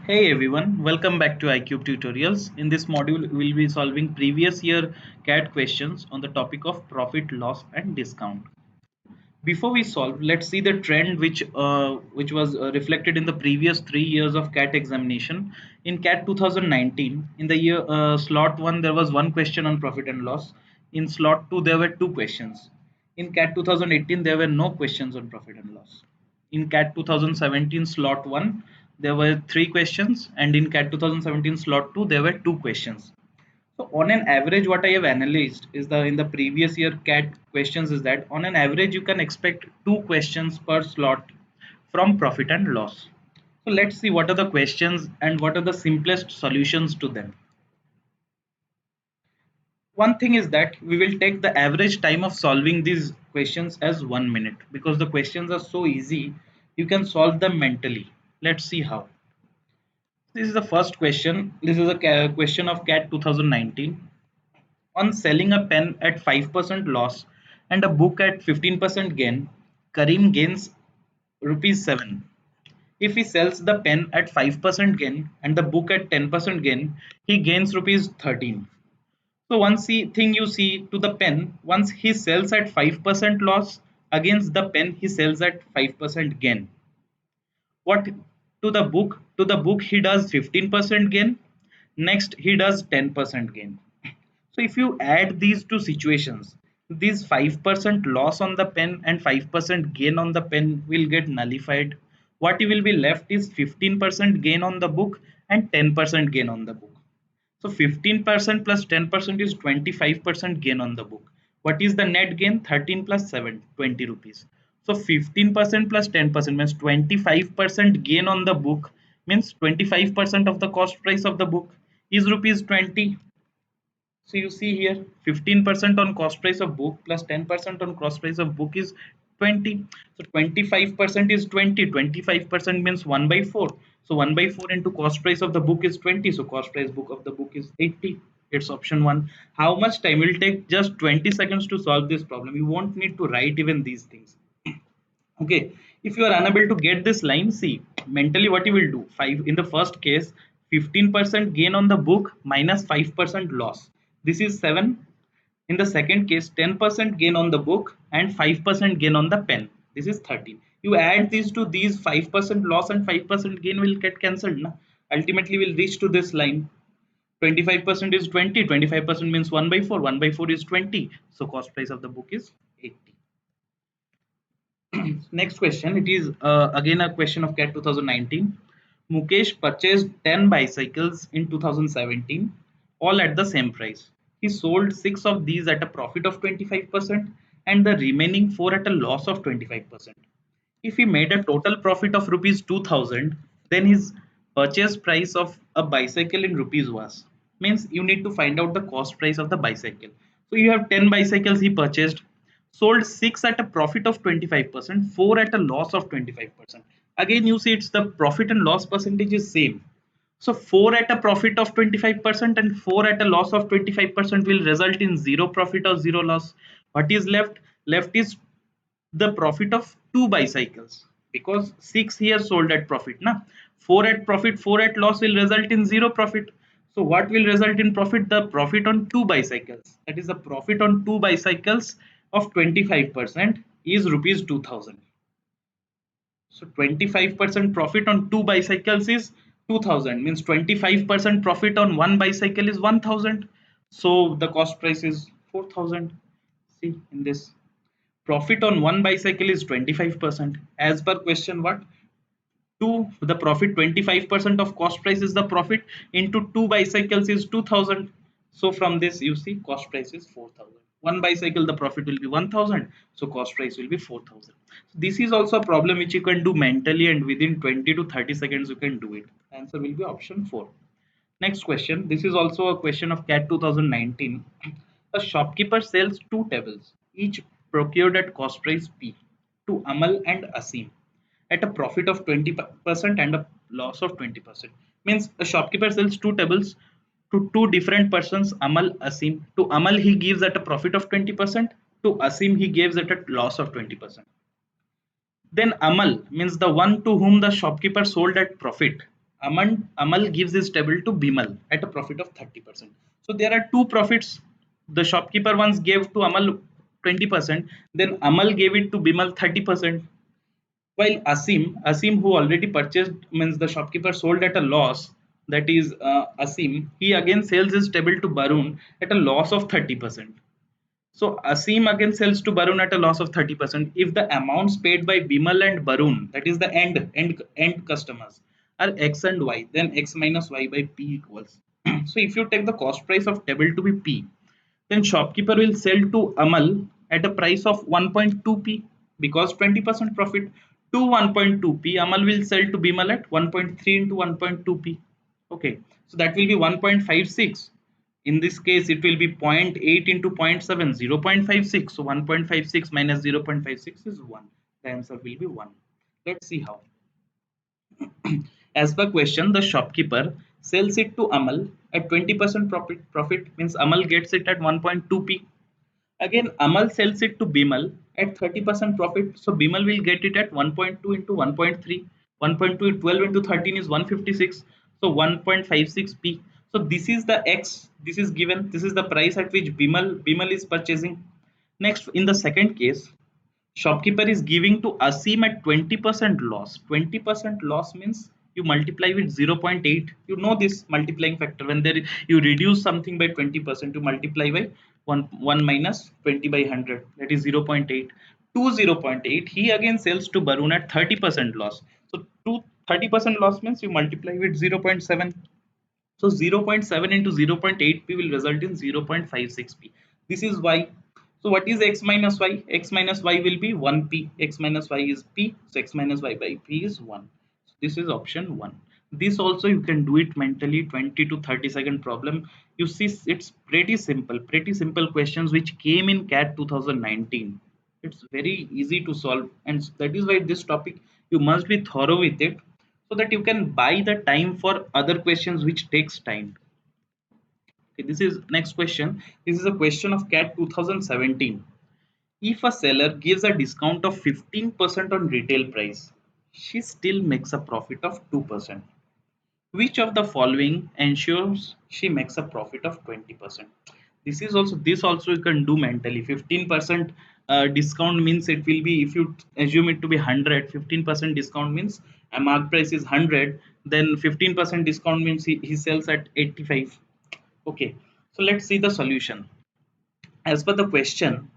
Hey everyone, welcome back to iCube Tutorials. In this module, we will be solving previous year CAT questions on the topic of profit, loss and discount. Before we solve, let's see the trend which was reflected in the previous 3 years of CAT examination. In CAT 2019, in the year slot 1 there was one question on profit and loss. In slot 2 there were two questions. In CAT 2018 there were no questions on profit and loss. In CAT 2017 slot 1 there were three questions, and in CAT 2017 slot 2 there were two questions. So on an average, what I have analyzed is the in the previous year CAT questions is that on an average you can expect two questions per slot from profit and loss. So let's see what are the questions and what are the simplest solutions to them. One thing is that we will take the average time of solving these questions as 1 minute because the questions are so easy you can solve them mentally. Let's see how. This is the first question. This is a question of CAT 2019. On selling a pen at 5% loss and a book at 15% gain, Karim gains rupees 7. If he sells the pen at 5% gain and the book at 10% gain, he gains rupees 13. So one thing you see to the pen, once he sells at 5% loss against the pen he sells at 5% gain. What to the book? To the book he does 15% gain. Next he does 10% gain. So if you add these two situations, this 5% loss on the pen and 5% gain on the pen will get nullified. What you will be left is 15% gain on the book and 10% gain on the book. So 15% plus 10% is 25% gain on the book. What is the net gain? 13 plus 7, 20 rupees. So 15% plus 10% means 25% gain on the book, means 25% of the cost price of the book is rupees 20. So you see here 15% on cost price of book plus 10% on cost price of book is 20. So 25% is 20. 25% means 1 by 4. So 1 by 4 into cost price of the book is 20. So cost price book of the book is 80. It's option 1. How much time will take? Just 20 seconds to solve this problem. You won't need to write even these things. Okay, if you are unable to get this line, see mentally what you will do. 5 in the first case, 15% gain on the book minus 5% loss. This is 7. In the second case, 10% gain on the book and 5% gain on the pen. This is 13. You add these to these, 5% loss and 5% gain will get cancelled. Na? Ultimately, we'll reach to this line. 25% is 20. 25% means 1 by 4. 1 by 4 is 20. So cost price of the book is 80. Next question. It is again a question of CAT 2019. Mukesh purchased 10 bicycles in 2017, all at the same price. He sold 6 of these at a profit of 25% and the remaining 4 at a loss of 25%. If he made a total profit of rupees 2000, then his purchase price of a bicycle in rupees was. Means you need to find out the cost price of the bicycle. So you have 10 bicycles he purchased, sold 6 at a profit of 25%, 4 at a loss of 25%. Again, you see it's the profit and loss percentage is same. So 4 at a profit of 25% and 4 at a loss of 25% will result in zero profit or zero loss. What is left? Left is the profit of two bicycles because 6 here sold at profit. Na? 4 at profit, 4 at loss will result in zero profit. So what will result in profit? The profit on two bicycles. That is the profit on two bicycles of 25% is rupees 2000. So 25% profit on two bicycles is 2000, means 25% profit on one bicycle is 1000. So the cost price is 4000. See in this profit on one bicycle is 25%. As per question what? Two, the profit 25% of cost price is the profit into two bicycles is 2000. So from this you see cost price is 4000. One bicycle the profit will be 1000, so cost price will be 4000. This is also a problem which you can do mentally and within 20 to 30 seconds you can do it. Answer will be option 4. Next question. This is also a question of CAT 2019. A shopkeeper sells two tables, each procured at cost price P, to Amal and Asim at a profit of 20% and a loss of 20%. Means a shopkeeper sells two tables to two different persons, Amal, Asim. To Amal he gives at a profit of 20%. To Asim he gives at a loss of 20%. Then Amal means the one to whom the shopkeeper sold at profit. Amal gives his table to Bimal at a profit of 30%. So there are two profits. The shopkeeper once gave to Amal 20%, then Amal gave it to Bimal 30%. While Asim, who already purchased, means the shopkeeper sold at a loss, that is Asim, he again sells his table to Barun at a loss of 30%. So Asim again sells to Barun at a loss of 30%. If the amounts paid by Bimal and Barun, that is the end customers, are X and Y, then X minus Y by P equals. So if you take the cost price of table to be P, then shopkeeper will sell to Amal at a price of 1.2p because 20% profit to 1.2p. Amal will sell to Bimal at 1.3 into 1.2p. Okay, so that will be 1.56. In this case, it will be zero point 0.8 into 0.7, 0.56. So 1.56 minus 0.56 is 1. The answer will be 1. Let's see how. As per question, the shopkeeper sells it to Amal at 20% profit. Profit means Amal gets it at 1.2p. Again, Amal sells it to Bimal at 30% profit. So Bimal will get it at 1.2 into 1.3. 1.2 12 into 13 is 156. So 1.56p. So this is the X. This is given. This is the price at which Bimal is purchasing. Next, in the second case, shopkeeper is giving to Asim at 20% loss. 20% loss means you multiply with 0.8. You know this multiplying factor. When there you reduce something by 20%, you multiply by 1 minus 20 by 100. That is 0.8. To 0.8, he again sells to Barun at 30% loss. So to 30% loss means you multiply with 0.7. So 0.7 into 0.8p will result in 0.56p. This is y. So what is x minus y? X minus y will be 1p. X minus y is p. So x minus y by p is 1. So this is option 1. This also you can do it mentally, 20 to 30-second problem. You see it's pretty simple. Pretty simple questions which came in CAT 2019. It's very easy to solve, and that is why this topic you must be thorough with it so that you can buy the time for other questions which takes time. Okay, this is next question. This is a question of CAT 2017. If a seller gives a discount of 15% on retail price, she still makes a profit of 2%. Which of the following ensures she makes a profit of 20%? This also you can do mentally. 15% discount means it will be, if you assume it to be 100, 15% discount means a mark price is 100, then 15% discount means he sells at 85. Okay, so let's see the solution. As per the question,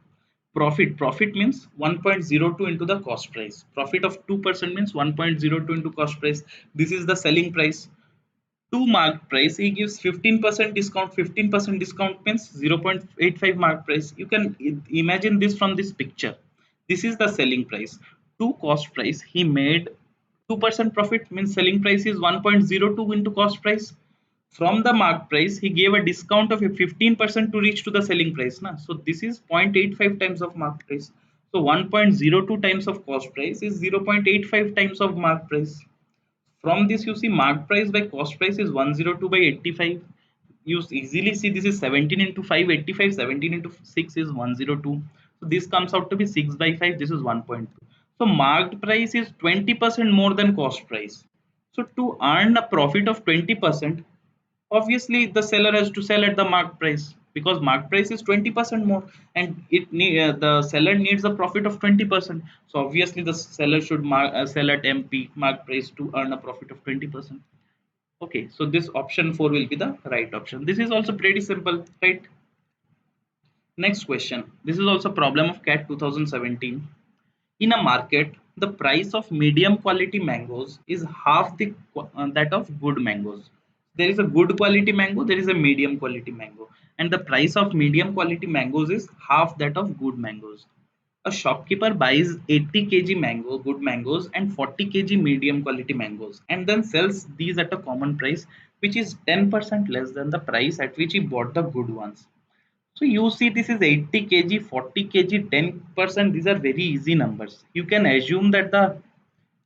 profit means 1.02 into the cost price. Profit of 2% means 1.02 into cost price. This is the selling price. To mark price, he gives 15% discount. 15% discount means 0.85 mark price. You can imagine this from this picture. This is the selling price. To cost price, he made 2% profit, means selling price is 1.02 into cost price. From the mark price, he gave a discount of 15% to reach to the selling price. Na? So this is 0.85 times of mark price. So 1.02 times of cost price is 0.85 times of mark price. From this, you see mark price by cost price is 102 by 85. You easily see this is 17 into 5, 85. 17 into 6 is 102. So this comes out to be 6 by 5. This is 1.2. So marked price is 20% more than cost price. So to earn a profit of 20%, obviously the seller has to sell at the mark price because mark price is 20% more, and the seller needs a profit of 20%. So obviously the seller should sell at MP mark price to earn a profit of 20%. Okay, so this option 4 will be the right option. This is also pretty simple, right? Next question. This is also problem of CAT 2017. In a market, the price of medium quality mangoes is half that of good mangoes. There is a good quality mango, there is a medium quality mango, and the price of medium quality mangoes is half that of good mangoes. A shopkeeper buys 80 kg good mangoes and 40 kg medium quality mangoes and then sells these at a common price which is 10% less than the price at which he bought the good ones. So you see this is 80 kg, 40 kg, 10%. These are very easy numbers. You can assume that the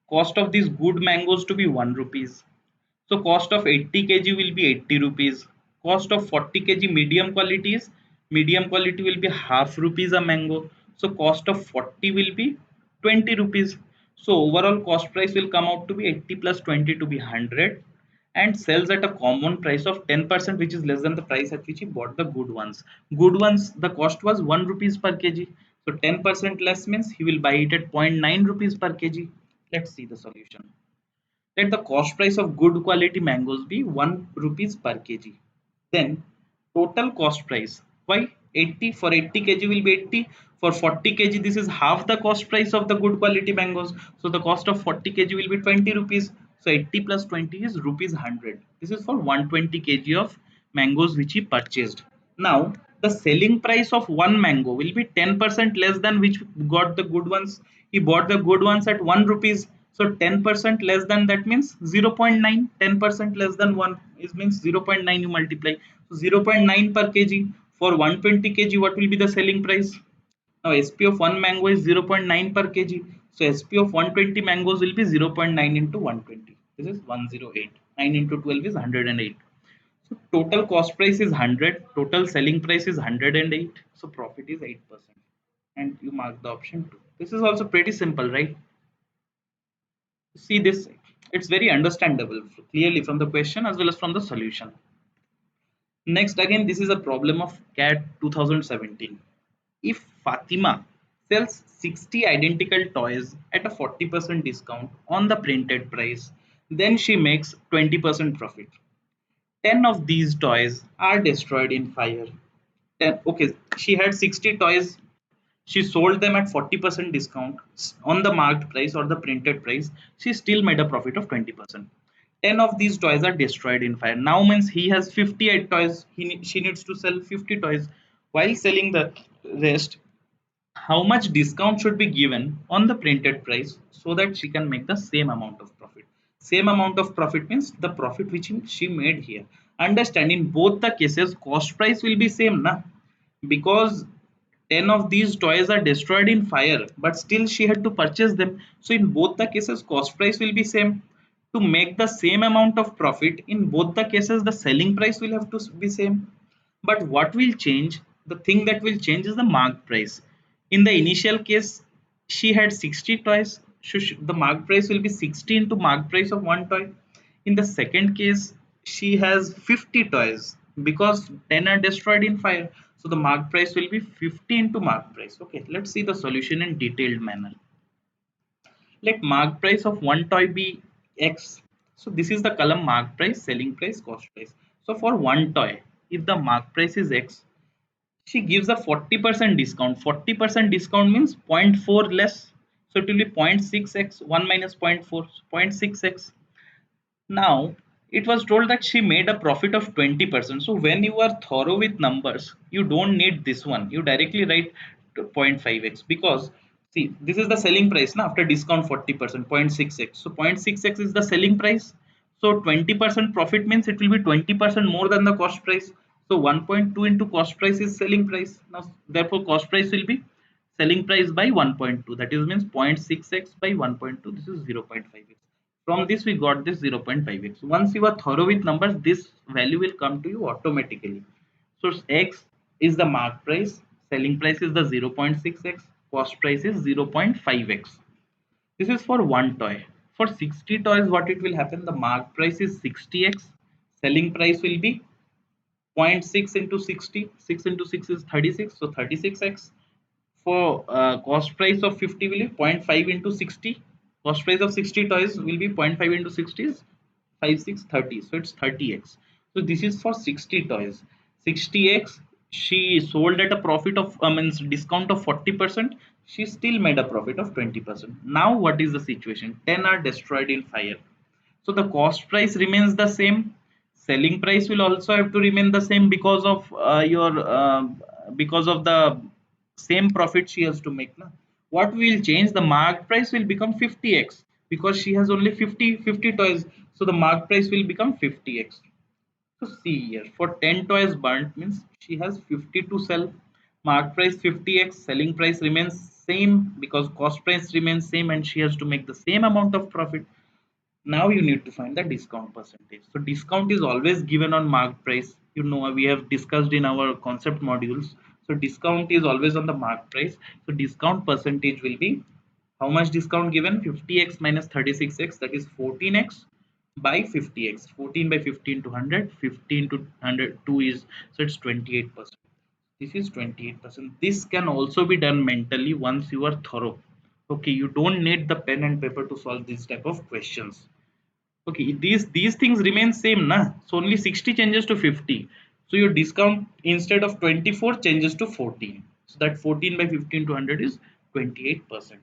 cost of these good mangoes to be 1 rupees. So cost of 80 kg will be 80 rupees. Cost of 40 kg medium quality will be half rupees a mango. So cost of 40 will be 20 rupees. So overall cost price will come out to be 80 plus 20 to be 100. and sells at a common price of 10%, which is less than the price at which he bought the good ones. Good ones, the cost was 1 rupees per kg. So 10% less means he will buy it at zero point 0.9 rupees per kg. Let's see the solution. Let the cost price of good quality mangoes be 1 rupees per kg. Then total cost price. Why 80? For 80 kg will be 80. For 40 kg, this is half the cost price of the good quality mangoes. So the cost of 40 kg will be 20 rupees. So 80 plus 20 is rupees 100. This is for 120 kg of mangoes which he purchased. Now the selling price of one mango will be 10% less than which got the good ones. He bought the good ones at 1 rupees. So 10% less than that means 0 0.9. 10% less than 1 is means 0 0.9 you multiply. So 0 0.9 per kg. For 120 kg, what will be the selling price? Now SP of one mango is 0 0.9 per kg. So SP of 120 mangoes will be 0 0.9 into 120. This is 108. 9 into 12 is 108. So total cost price is 100, total selling price is 108, so profit is 8%. And you mark the option 2. This is also pretty simple, right? See this, it's very understandable clearly from the question as well as from the solution. Next, again, this is a problem of CAT 2017. If Fatima sells 60 identical toys at a 40% discount on the printed price, then she makes 20% profit. 10 of these toys are destroyed in fire. 10, okay, she had 60 toys. She sold them at 40% discount on the marked price or the printed price. She still made a profit of 20%. 10 of these toys are destroyed in fire. Now means he has 58 toys. She needs to sell 50 toys. While selling the rest, how much discount should be given on the printed price so that she can make the same amount of profit? Same amount of profit means the profit which she made here. Understand, in both the cases cost price will be same na, because 10 of these toys are destroyed in fire but still she had to purchase them. So in both the cases cost price will be same. To make the same amount of profit in both the cases, the selling price will have to be same. But what will change, the thing that will change is the mark price. In the initial case, she had 60 toys, so the mark price will be 60 into mark price of one toy. In the second case, she has 50 toys because 10 are destroyed in fire, so the mark price will be 50 into mark price. Okay, let's see the solution in detailed manner. Let mark price of one toy be X. So this is the column mark price, selling price, cost price. So for one toy, if the mark price is X, she gives a 40% discount. 40% discount means zero point 0.4 less. So it will be 0.6x, 1 minus 0.4, 0.6x. Now, it was told that she made a profit of 20%. So when you are thorough with numbers, you don't need this one. You directly write 0.5x because see, this is the selling price now after discount 40%, 0.6x. So 0.6x is the selling price. So 20% profit means it will be 20% more than the cost price. So 1.2 into cost price is selling price. Now, therefore, cost price will be selling price by 1.2. That is means 0.6x by 1.2. This is 0.5x. From this we got this 0.5x. Once you are thorough with numbers, this value will come to you automatically. So x is the mark price, selling price is the 0.6x, cost price is 0.5x. This is for one toy. For 60 toys, what it will happen, the mark price is 60x, selling price will be zero point 0.6 into 60, 6 into 6 is 36, so 36x. For cost price of 50 will be zero point 0.5 into 60. Cost price of 60 toys will be zero point 0.5 into 60 is 5 6 30, so it's 30x. So this is for 60 toys. 60x she sold at a profit of means discount of 40%, she still made a profit of 20%. Now what is the situation? 10 are destroyed in fire, so the cost price remains the same, selling price will also have to remain the same because of your because of the same profit she has to make na. What will change, the mark price will become 50x because she has only 50 toys, so the mark price will become 50x. So see here, for 10 toys burnt means she has 50 to sell, mark price 50x, selling price remains same because cost price remains same and she has to make the same amount of profit. Now you need to find the discount percentage. So discount is always given on mark price. You know, we have discussed in our concept modules. So discount is always on the mark price. So discount percentage will be how much discount given? 50x minus 36x, that is 14x. by 50x. 14 by 15 to 100, 15 to 100, 2 is, so it's 28%. This is 28%. This can also be done mentally once you are thorough. Okay, you don't need the pen and paper to solve this type of questions. Okay, these things remain same, na? So only 60 changes to 50. So your discount instead of 24 changes to 14. So that 14 by 15 to 100 is 28%.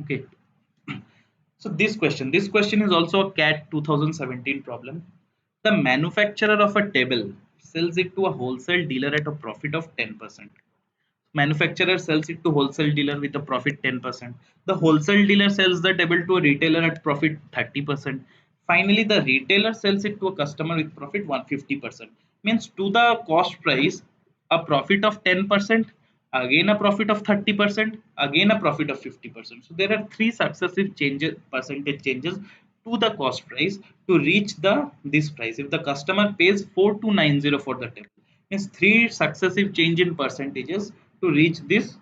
Okay. So this question is also a CAT 2017 problem. The manufacturer of a table sells it to a wholesale dealer at a profit of 10%. Manufacturer sells it to wholesale dealer with a profit 10%. The wholesale dealer sells the table to a retailer at profit 30%. Finally, the retailer sells it to a customer with profit 150%. Means to the cost price, a profit of 10%, again a profit of 30%, again a profit of 50%. So there are three successive changes, percentage changes to the cost price to reach the this price. If the customer pays 4290 for the table, means three successive change in percentages to reach this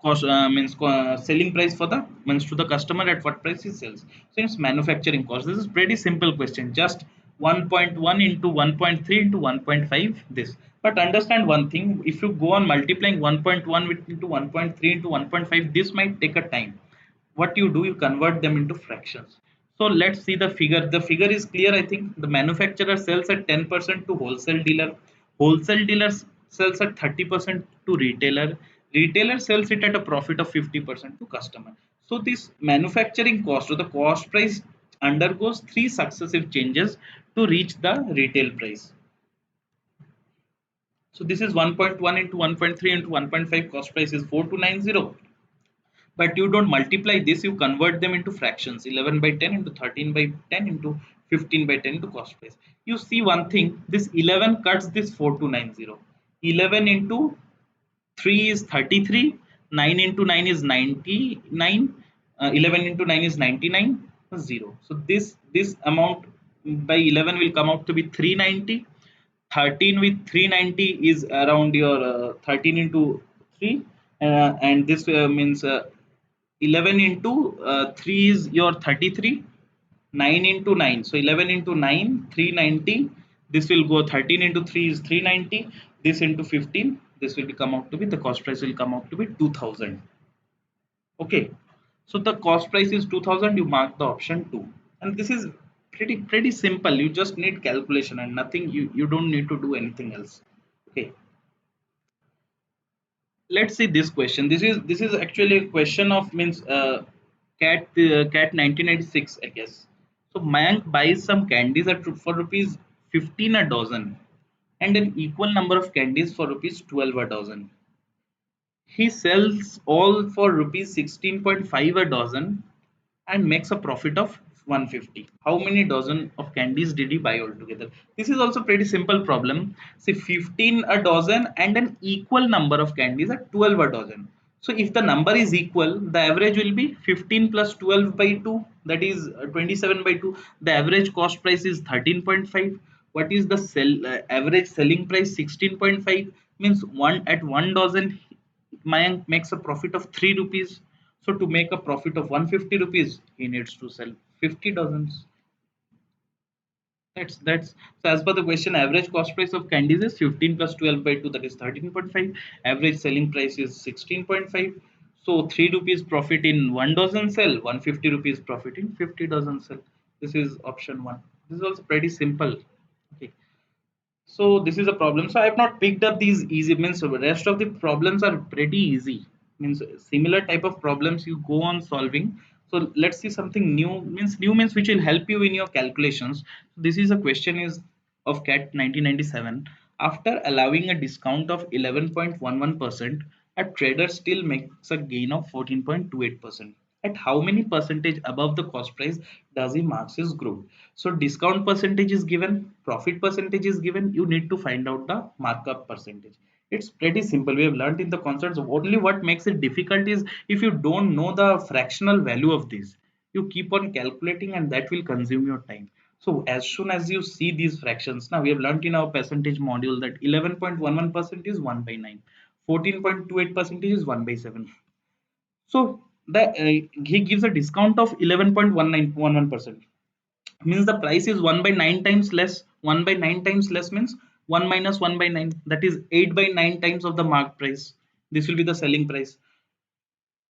cost, means selling price for the, means to the customer at what price he sells. So it's manufacturing cost. This is pretty simple question, just 1.1 into 1.3 into 1.5 this. But understand one thing, if you go on multiplying 1.1 into 1.3 into 1.5, this might take a time. What you do, you convert them into fractions. So let's see the figure. The figure is clear, I think. The manufacturer sells at 10% to wholesale dealer, wholesale dealer sells at 30% to retailer, retailer sells it at a profit of 50% to customer. So this manufacturing cost, or the cost price, undergoes three successive changes to reach the retail price. So this is 1.1 into 1.3 into 1.5, cost price is 4290. But you don't multiply this, you convert them into fractions. 11 by 10 into 13 by 10 into 15 by 10 into cost price. You see one thing, this 11 cuts this 4290. 11 into 3 is 33, 9 into 9 is 99, 11 into 9 is 99, 0. So this amount by 11 will come out to be 390. 13 with 390 is around your 13 into 3, and this means 11 into 3 is your 33, 9 into 9, so 11 into 9 390. This will go, 13 into 3 is 390, this into 15, this will come out to be, the cost price will come out to be 2000. Okay, so the cost price is 2000, you mark the option 2. And this is pretty simple, you just need calculation and nothing, you don't need to do anything else. Okay, let's see this question. This is actually a question of, means cat 1996, I guess. So Mayank buys some candies at for rupees 15 a dozen, and an equal number of candies for rupees 12 a dozen. He sells all for rupees 16.5 a dozen and makes a profit of 150. How many dozen of candies did he buy altogether? This is also pretty simple problem. Say 15 a dozen and an equal number of candies at 12 a dozen. So if the number is equal, the average will be 15 plus 12 by 2, that is 27 by 2. The average cost price is 13.5. What is the average selling price? 16.5. Means one at 1 dozen Mayank makes a profit of 3 rupees. So to make a profit of 150 rupees, he needs to sell 50 dozens. That's so as per the question, average cost price of candies is 15 plus 12 by 2, that is 13.5. Average selling price is 16.5. So 3 rupees profit in 1 dozen sell, 150 rupees profit in 50 dozen sell. This is option 1. This is also pretty simple. Okay. So this is a problem. So I have not picked up these easy, means the rest of the problems are pretty easy. Means similar type of problems you go on solving. So let's see something new. Means new means which will help you in your calculations. This is a question is of CAT 1997. After allowing a discount of 11.11%, a trader still makes a gain of 14.28%. At how many percentage above the cost price does he marks his growth? So discount percentage is given, profit percentage is given, you need to find out the markup percentage. It's pretty simple, we have learned in the concepts. Only what makes it difficult is if you don't know the fractional value of this, you keep on calculating and that will consume your time. So as soon as you see these fractions, now we have learned in our percentage module that 11.11% is 1 by 9, 14.28% is 1 by 7. So the he gives a discount of 11.1911%. means the price is 1 by 9 times less. 1 by 9 times less means 1 minus 1 by 9, that is 8 by 9 times of the mark price. This will be the selling price.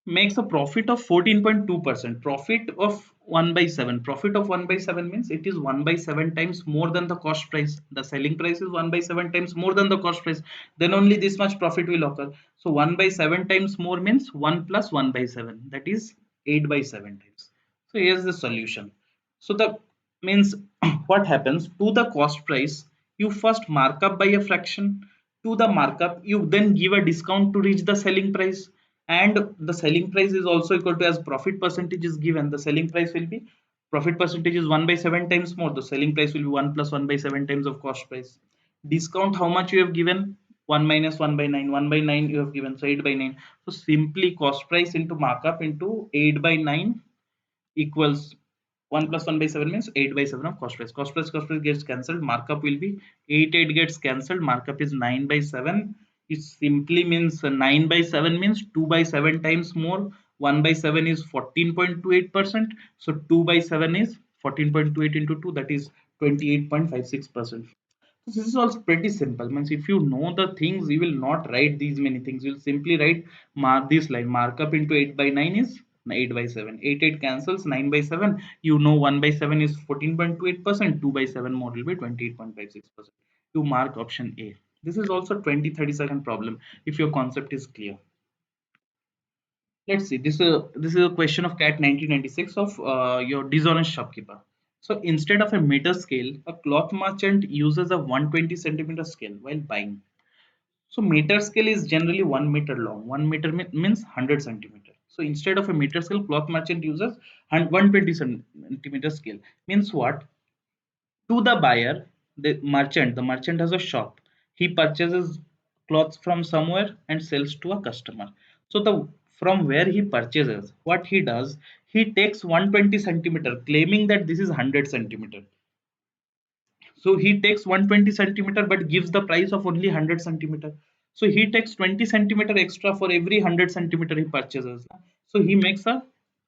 Makes a profit of 14.2%. Profit of 1 by 7. Profit of 1 by 7 means it is 1 by 7 times more than the cost price. The selling price is 1 by 7 times more than the cost price. Then only this much profit will occur. So 1 by 7 times more means 1 plus 1 by 7. That is 8 by 7 times. So here's the solution. So the means what happens to the cost price, you first mark up by a fraction. To the markup you then give a discount to reach the selling price, and the selling price is also equal to, as profit percentage is given, the selling price will be, profit percentage is 1 by 7 times more, the selling price will be 1 plus 1 by 7 times of cost price. Discount how much you have given, 1 minus 1 by 9, 1 by 9 you have given, so 8 by 9. So simply cost price into markup into 8 by 9 equals 1 plus 1 by 7 means 8 by 7 of cost price. Cost price gets cancelled. Markup will be 8 gets cancelled. Markup is 9 by 7. It simply means 9 by 7 means 2 by 7 times more. 1 by 7 is 14.28%. So 2 by 7 is 14.28 into 2, that is 28.56%. So this is also pretty simple. Means if you know the things, you will not write these many things. You will simply write mark this line. Markup into 8 by 9 is 8 by 7. 8 cancels, 9 by 7. You know 1 by 7 is 14.28%. 2 by 7 more will be 28.56%. You mark option A. This is also 20-30 second problem if your concept is clear. Let's see. This is a question of CAT 1996 of your dishonest shopkeeper. So instead of a meter scale, a cloth merchant uses a 120 centimeter scale while buying. So meter scale is generally 1 meter long. 1 meter means 100 centimeter. So instead of a meter scale, cloth merchant uses 120 centimeter scale. Means what? To the buyer, the merchant has a shop. He purchases clothes from somewhere and sells to a customer. So the from where he purchases, what he does, he takes 120 centimeter, claiming that this is 100 centimeter. So he takes 120 centimeter but gives the price of only 100 centimeter. So he takes 20 centimeter extra for every 100 centimeter he purchases. So he makes a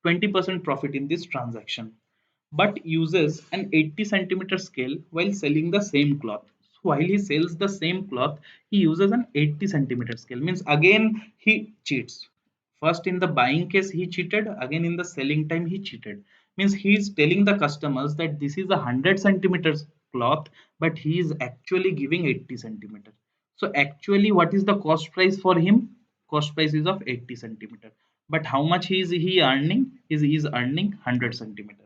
20% profit in this transaction, but uses an 80 centimeter scale while selling the same cloth. So while he sells the same cloth, he uses an 80 centimeter scale. Means again he cheats. First in the buying case he cheated, again in the selling time he cheated. Means he is telling the customers that this is a 100 centimeters cloth, but he is actually giving 80 centimeter. So actually what is the cost price for him? Cost price is of 80 centimeter. But how much he earning? He is earning 100 centimeter.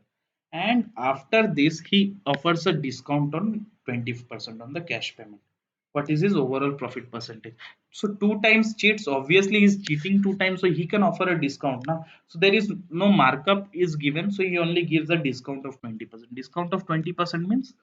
And after this he offers a discount on 20% on the cash payment. What is his overall profit percentage? So two times cheats, obviously he's cheating two times, so he can offer a discount now. So there is no markup is given, so he only gives a discount of 20%. Discount of 20% means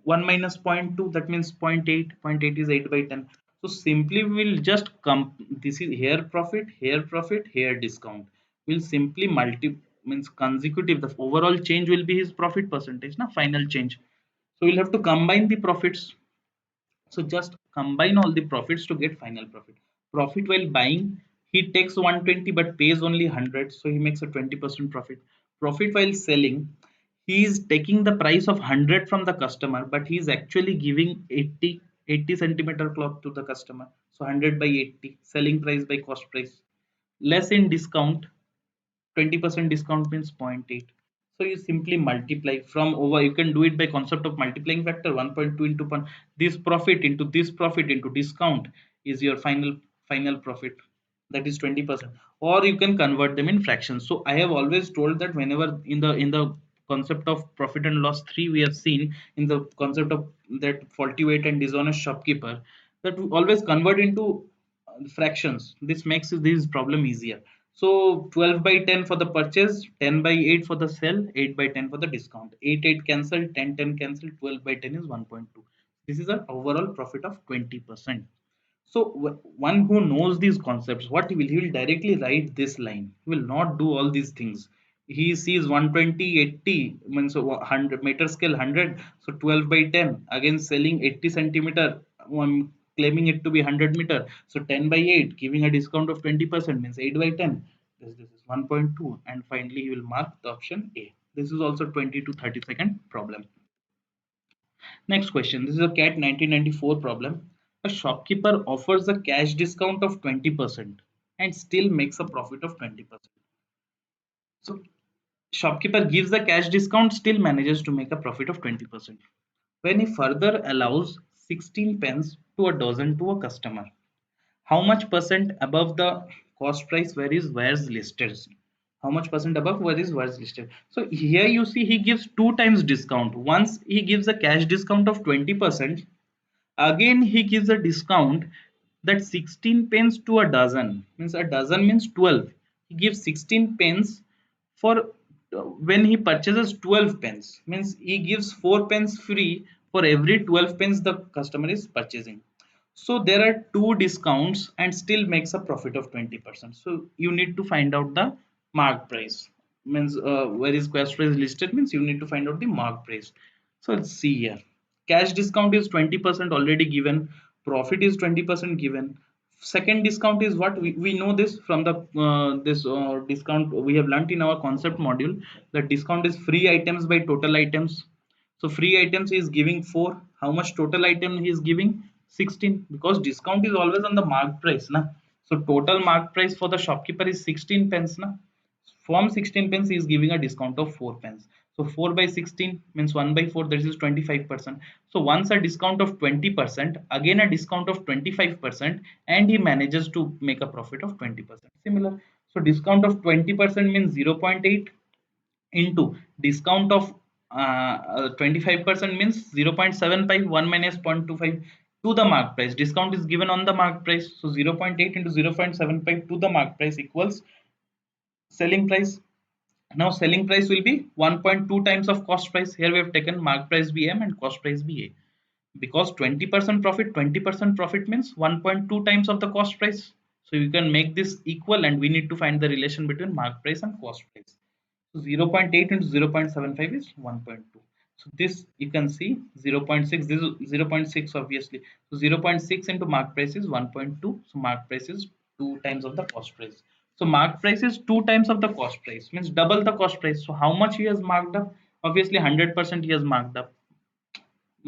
1 minus zero point 0.2, that means 0.8. 0.8 is 8 by 10. So simply we'll just come, this is here profit, here discount. We'll simply multi means consecutive, the overall change will be his profit percentage, na final change. So we'll have to combine the profits. So just combine all the profits to get final profit. Profit while buying, he takes 120 but pays only 100, so he makes a 20% profit. Profit while selling, he is taking the price of 100 from the customer, but he is actually giving 80 centimeter cloth to the customer. So 100 by 80, selling price by cost price. Less in discount, 20% discount means zero point 0.8. So you simply multiply from over, you can do it by concept of multiplying factor. 1.2 into this profit into this profit into discount is your final profit, that is 20%. Or you can convert them in fractions. So I have always told that whenever in the concept of profit and loss 3, we have seen in the concept of that faulty weight and dishonest shopkeeper, that we always convert into fractions. This makes this problem easier. So 12 by 10 for the purchase, 10 by 8 for the sell, 8 by 10 for the discount. 8 cancel, 10 cancel, 12 by 10 is 1.2. This is an overall profit of 20%. So one who knows these concepts, what he will directly write this line. He will not do all these things. He sees 120, 80 means 100 meter scale 100. So 12 by 10 again selling 80 centimeter, claiming it to be 100 meter. So 10 by 8 giving a discount of 20% means 8 by 10. This is 1.2, and finally he will mark the option A. This is also 20 to 30-second problem. Next question. This is a CAT 1994 problem. A shopkeeper offers a cash discount of 20% and still makes a profit of 20%. So shopkeeper gives the cash discount, still manages to make a profit of 20%. When he further allows 16 pence to a dozen to a customer, how much percent above the cost price where is wares listed? How much percent above where is wares listed? So here you see he gives two times discount. Once he gives a cash discount of 20%, again he gives a discount that 16 pence to a dozen, means a dozen means 12. He gives 16 pence for when he purchases 12 pence, means he gives 4 pence free for every 12 pence the customer is purchasing. So there are two discounts and still makes a profit of 20%. So you need to find out the mark price, means where is cost price listed, means you need to find out the mark price. So let's see here. Cash discount is 20% already given, profit is 20% given. Second discount is what we know this from the this discount we have learnt in our concept module, that discount is free items by total items. So free items is giving 4. How much total item he is giving? 16, because discount is always on the mark price na. So total mark price for the shopkeeper is 16 pence na. From 16 pence he is giving a discount of 4 pence. So 4 by 16 means 1 by 4, that is 25%. So once a discount of 20%, again a discount of 25%, and he manages to make a profit of 20%. Similar. So discount of 20% means 0.8 into discount of 25% means 0.75, 1 minus 0.25 to the mark price. Discount is given on the mark price. So 0.8 into 0.75 to the mark price equals selling price. Now selling price will be 1.2 times of cost price. Here we have taken mark price be M and cost price be A. Because 20% profit, 20% profit means 1.2 times of the cost price. So you can make this equal, and we need to find the relation between mark price and cost price. So 0.8 into 0.75 is 1.2. So this you can see 0.6, this is 0.6 obviously. So 0.6 into mark price is 1.2. So mark price is 2 times of the cost price. So mark price is 2 times of the cost price, means double the cost price. So how much he has marked up? Obviously 100% he has marked up.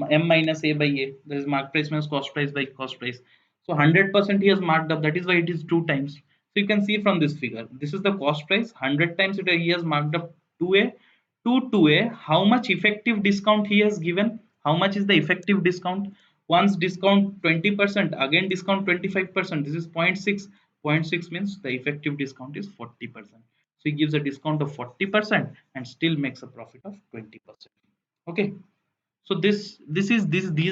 M minus A by A. That is mark price minus cost price by cost price. So 100% he has marked up. That is why it is 2 times. So you can see from this figure. This is the cost price. 100 times he has marked up 2A. 2 How much effective discount he has given? How much is the effective discount? Once discount 20%, again discount 25%. This is 0.6. 0.6 means the effective discount is 40%. So he gives a discount of 40% and still makes a profit of 20%. Okay. So these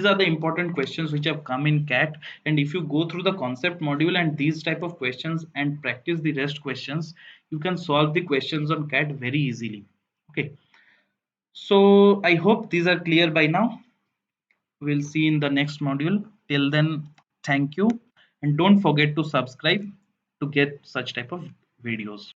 are the important questions which have come in CAT, and if you go through the concept module and these type of questions and practice the rest questions, you can solve the questions on CAT very easily. Okay, so I hope these are clear by now. We'll see in the next module. Till then, thank you, and don't forget to subscribe to get such type of videos.